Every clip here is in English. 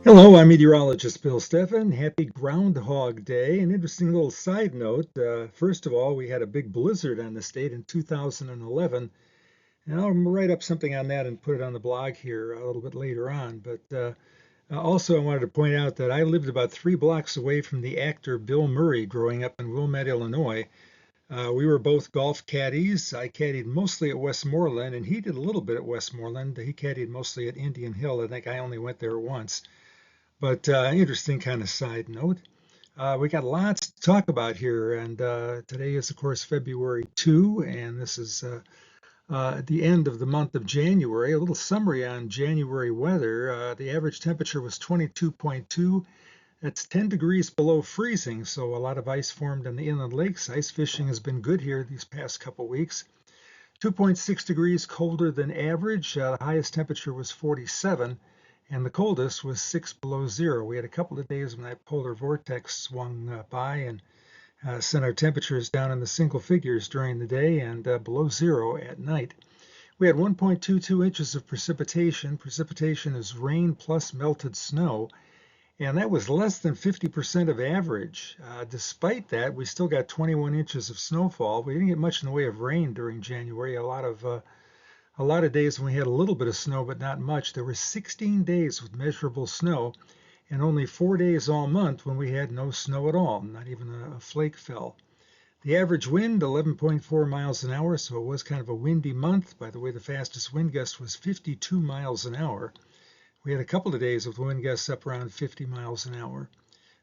Hello, I'm meteorologist Bill Steffen. Happy Groundhog Day. An interesting little side note. First of all, we had a big blizzard on the state in 2011, and I'll write up something on that and put it on the blog here a little bit later on. But also, I wanted to point out that I lived about 3 blocks away from the actor Bill Murray growing up in Wilmette, Illinois. We were both golf caddies. I caddied mostly at Westmoreland, and he did a little bit at Westmoreland. He caddied mostly at Indian Hill. I think I only went there once. But interesting kind of side note. We got lots to talk about here, and today is, of course, February 2, and this is at the end of the month of January. A little summary on January weather. The average temperature was 22.2. That's 10 degrees below freezing, so a lot of ice formed in the inland lakes. Ice fishing has been good here these past couple weeks. 2.6 degrees colder than average. The highest temperature was 47. And the coldest was 6 below zero. We had a couple of days when that polar vortex swung by and sent our temperatures down in the single figures during the day and below zero at night. We had 1.22 inches of precipitation. Precipitation is rain plus melted snow, and that was less than 50% of average. Despite that, we still got 21 inches of snowfall. We didn't get much in the way of rain during January. A lot of days when we had a little bit of snow, but not much. There were 16 days with measurable snow, and only 4 days all month when we had no snow at all. Not even a flake fell. The average wind, 11.4 miles an hour, so it was kind of a windy month. By the way, the fastest wind gust was 52 miles an hour. We had a couple of days with wind gusts up around 50 miles an hour.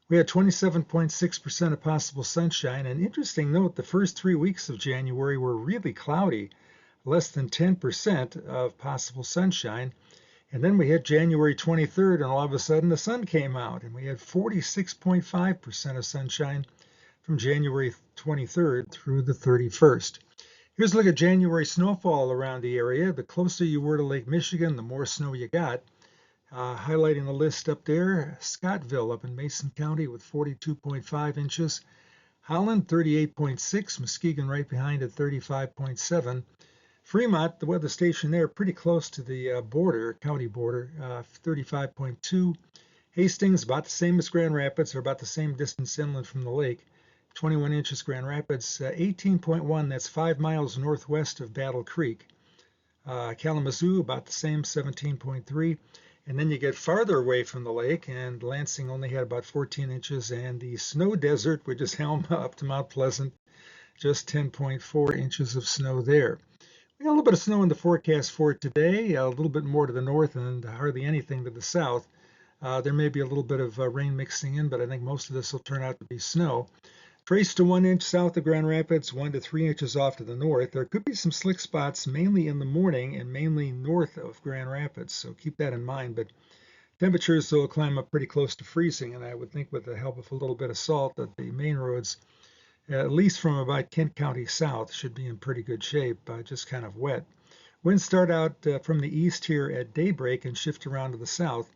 We had 27.6% of possible sunshine. An interesting note, the first 3 weeks of January were really cloudy, less than 10% of possible sunshine. And then we hit January 23rd, and all of a sudden the sun came out, and we had 46.5% of sunshine from January 23rd through the 31st. Here's a look at January snowfall around the area. The closer you were to Lake Michigan, the more snow you got. Highlighting the list up there, Scottville up in Mason County with 42.5 inches. Holland, 38.6. Muskegon right behind at 35.7. Fremont, the weather station there, pretty close to the county border, 35.2. Hastings, about the same as Grand Rapids, or about the same distance inland from the lake, 21 inches Grand Rapids, 18.1, that's 5 miles northwest of Battle Creek. Kalamazoo, about the same, 17.3. And then you get farther away from the lake, and Lansing only had about 14 inches, and the snow desert, which is Helm up to Mount Pleasant, just 10.4 inches of snow there. We got a little bit of snow in the forecast for today, a little bit more to the north and hardly anything to the south. There may be a little bit of rain mixing in, but I think most of this will turn out to be snow. Trace to 1 inch south of Grand Rapids, 1 to 3 inches off to the north. There could be some slick spots, mainly in the morning and mainly north of Grand Rapids, so keep that in mind. But temperatures will climb up pretty close to freezing, and I would think with the help of a little bit of salt that the main roads, at least from about Kent County south, should be in pretty good shape, just kind of wet. Winds start out from the east here at daybreak and shift around to the south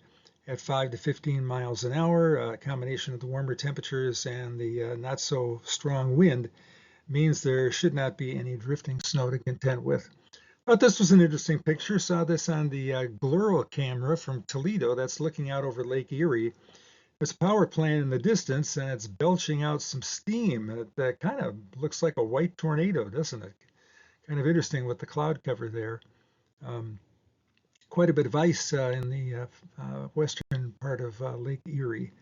at 5 to 15 miles an hour. A combination of the warmer temperatures and the not so strong wind means there should not be any drifting snow to contend with. But this was an interesting picture. Saw this on the Gluro camera from Toledo that's looking out over Lake Erie. There's a power plant in the distance, and it's belching out some steam. It kind of looks like a white tornado, doesn't it? Kind of interesting with the cloud cover there. Um, Quite a bit of ice in the western part of Lake Erie.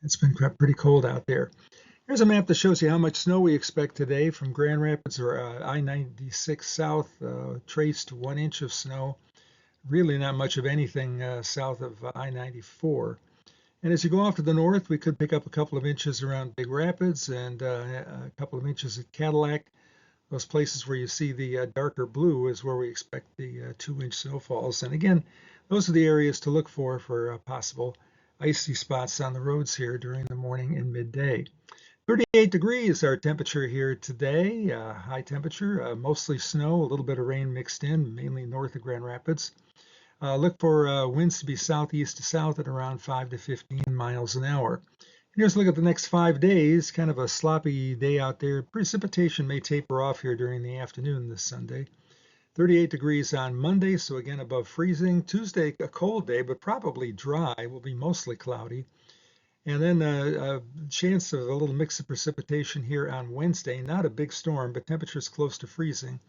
It's been pretty cold out there. Here's a map that shows you how much snow we expect today from Grand Rapids or I-96 south, traced 1 inch of snow. Really not much of anything south of I-94. And as you go off to the north, we could pick up a couple of inches around Big Rapids and a couple of inches at Cadillac. Those places where you see the darker blue is where we expect the 2-inch snowfalls. And again, those are the areas to look for possible icy spots on the roads here during the morning and midday. 38 degrees our temperature here today, high temperature, mostly snow, a little bit of rain mixed in, mainly north of Grand Rapids. Look for winds to be southeast to south at around 5 to 15 miles an hour. Here's a look at the next 5 days, kind of a sloppy day out there. Precipitation may taper off here during the afternoon this Sunday. 38 degrees on Monday, so again above freezing. Tuesday, a cold day, but probably dry. Will be mostly cloudy. And then a chance of a little mix of precipitation here on Wednesday. Not a big storm, but temperatures close to freezing.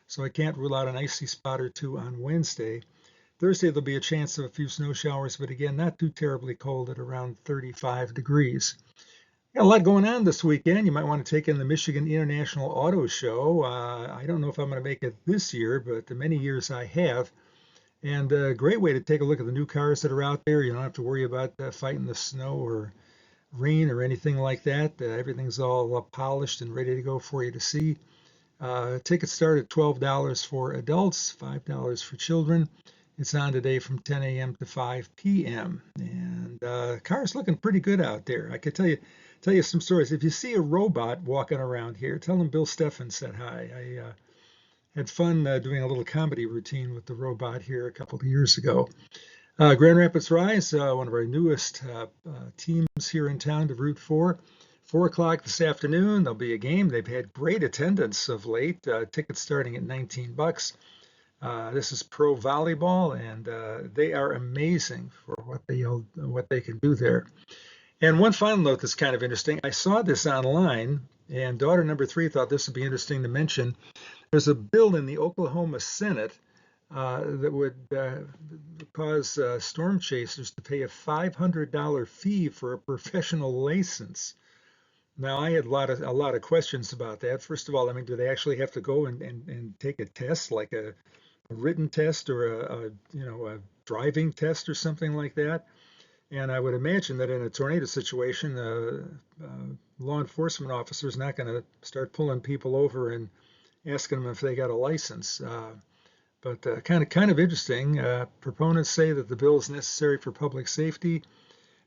So I can't rule out an icy spot or two on Wednesday. Thursday, there'll be a chance of a few snow showers, but again, not too terribly cold at around 35 degrees. Got a lot going on this weekend. You might want to take in the Michigan International Auto Show. I don't know if I'm going to make it this year, but the many years I have. And a great way to take a look at the new cars that are out there. You don't have to worry about fighting the snow or rain or anything like that. Everything's all polished and ready to go for you to see. Tickets start at $12 for adults, $5 for children. It's on today from 10 a.m. to 5 p.m. And cars looking pretty good out there. I could tell you some stories. If you see a robot walking around here, tell them Bill Steffen said hi. I had fun doing a little comedy routine with the robot here a couple of years ago. Grand Rapids Rise, one of our newest teams here in town to root for. 4 o'clock this afternoon, there'll be a game. They've had great attendance of late. Tickets starting at $19. This is pro volleyball, and they are amazing for what they can do there. And one final note that's kind of interesting. I saw this online, and daughter number 3 thought this would be interesting to mention. There's a bill in the Oklahoma Senate that would cause storm chasers to pay a $500 fee for a professional license. Now, I had a lot of questions about that. First of all, I mean, do they actually have to go and take a test, like a written test or a driving test or something like that? And I would imagine that in a tornado situation, law enforcement officers not going to start pulling people over and asking them if they got a license. But kind of interesting. Proponents say that the bill is necessary for public safety.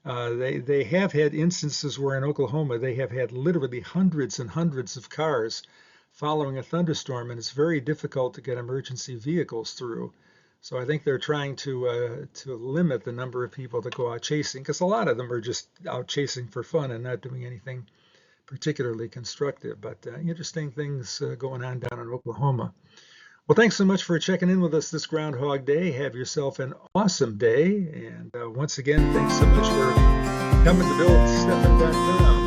They have had instances where in Oklahoma they have had literally hundreds and hundreds of cars following a thunderstorm, and it's very difficult to get emergency vehicles through. So I think they're trying to limit the number of people that go out chasing, because a lot of them are just out chasing for fun and not doing anything particularly constructive. But interesting things going on down in Oklahoma. Well, thanks so much for checking in with us this Groundhog Day. Have yourself an awesome day. And once again, thanks so much for coming to BillSteffen.com.